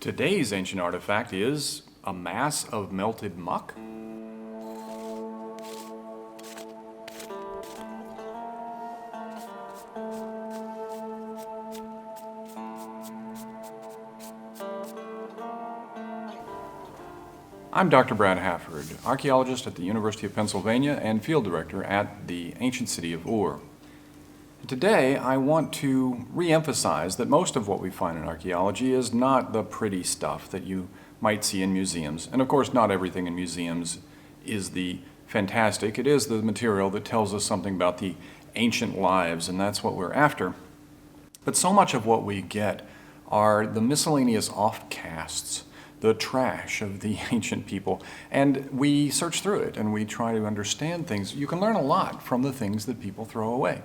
Today's ancient artifact is a mass of melted muck. I'm Dr. Brad Hafford, archaeologist at the University of Pennsylvania and field director at the ancient city of Ur. Today, I want to re-emphasize that most of what we find in archaeology is not the pretty stuff that you might see in museums. And of course, not everything in museums is the fantastic. It is the material that tells us something about the ancient lives, and that's what we're after. But so much of what we get are the miscellaneous offcasts, the trash of the ancient people. And we search through it and we try to understand things. You can learn a lot from the things that people throw away.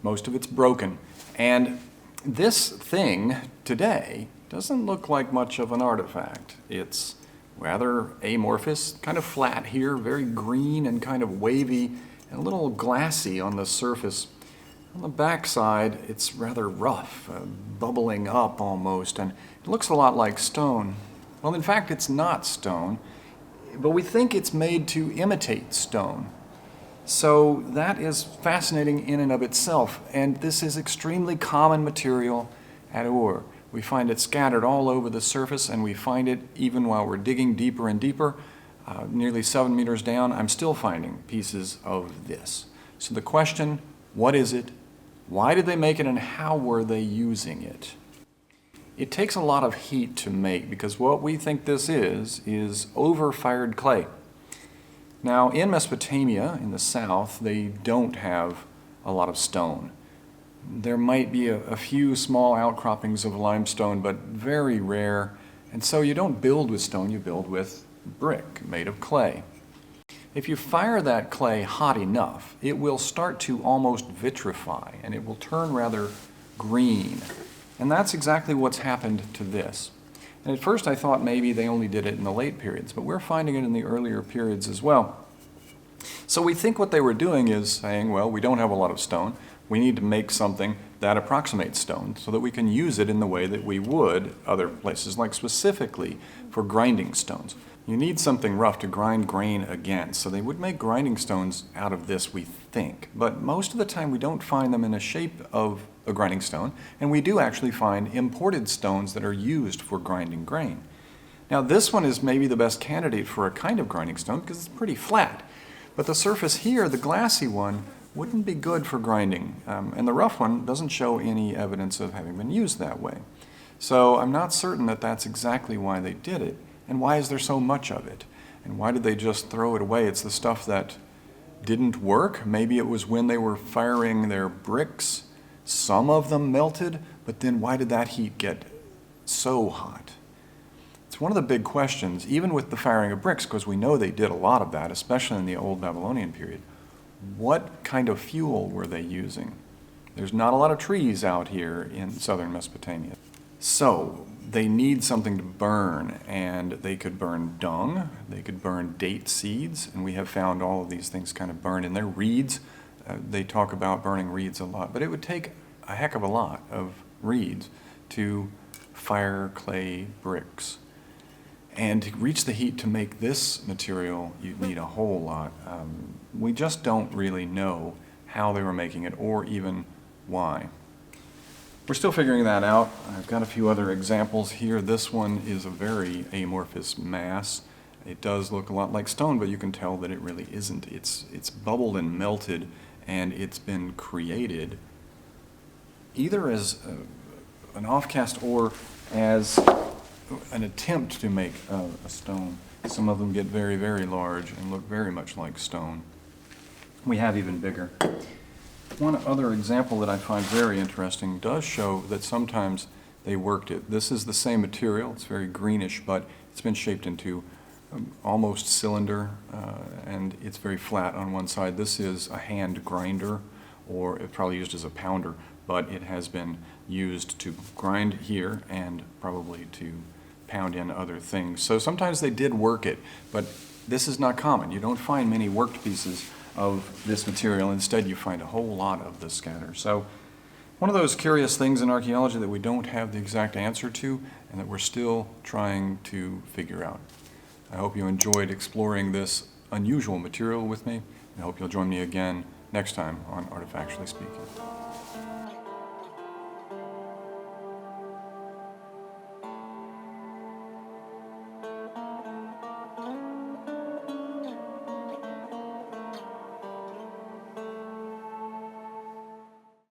Most of it's broken. And this thing today doesn't look like much of an artifact. It's rather amorphous, kind of flat here, very green and kind of wavy, and a little glassy on the surface. On the back side, it's rather rough, bubbling up almost, and it looks a lot like stone. Well, in fact, it's not stone, but we think it's made to imitate stone. So that is fascinating in and of itself, and this is extremely common material at Ur. We find it scattered all over the surface, and we find it even while we're digging deeper and deeper. Nearly 7 meters down, I'm still finding pieces of this. So the question, what is it? Why did they make it, and how were they using it? It takes a lot of heat to make, because what we think this is over-fired clay. Now, in Mesopotamia, in the south, they don't have a lot of stone. There might be a few small outcroppings of limestone, but very rare. And so you don't build with stone, you build with brick made of clay. If you fire that clay hot enough, it will start to almost vitrify, and it will turn rather green. And that's exactly what's happened to this. And at first I thought maybe they only did it in the late periods, but we're finding it in the earlier periods as well. So we think what they were doing is saying, well, we don't have a lot of stone. We need to make something that approximates stone so that we can use it in the way that we would other places, like specifically for grinding stones. You need something rough to grind grain against, so they would make grinding stones out of this, we think. But most of the time we don't find them in a shape of a grinding stone, and we do actually find imported stones that are used for grinding grain. Now this one is maybe the best candidate for a kind of grinding stone because it's pretty flat. But the surface here, the glassy one, wouldn't be good for grinding. And the rough one doesn't show any evidence of having been used that way. So I'm not certain that that's exactly why they did it. And why is there so much of it? And why did they just throw it away? It's the stuff that didn't work. Maybe it was when they were firing their bricks. Some of them melted, but then why did that heat get so hot? It's one of the big questions, even with the firing of bricks, because we know they did a lot of that, especially in the Old Babylonian period. What kind of fuel were they using? There's not a lot of trees out here in southern Mesopotamia. So they need something to burn, and they could burn dung, they could burn date seeds, and we have found all of these things kind of burned in there. Reeds, they talk about burning reeds a lot, but it would take a heck of a lot of reeds to fire clay bricks. And to reach the heat to make this material, you'd need a whole lot. We just don't really know how they were making it or even why. We're still figuring that out. I've got a few other examples here. This one is a very amorphous mass. It does look a lot like stone, but you can tell that it really isn't. It's bubbled and melted, and it's been created either as an offcast or as an attempt to make a stone. Some of them get very, very large and look very much like stone. We have even bigger. One other example that I find very interesting does show that sometimes they worked it. This is the same material. It's very greenish, but it's been shaped into almost cylinder, and it's very flat on one side. This is a hand grinder, or it's probably used as a pounder, but it has been used to grind here and probably to pound in other things. So sometimes they did work it, but this is not common. You don't find many worked pieces of this material. Instead, you find a whole lot of the scatter. So One of those curious things in archaeology that we don't have the exact answer to and that we're still trying to figure out. I hope you enjoyed exploring this unusual material with me, and I hope you'll join me again next time on Artifactually Speaking.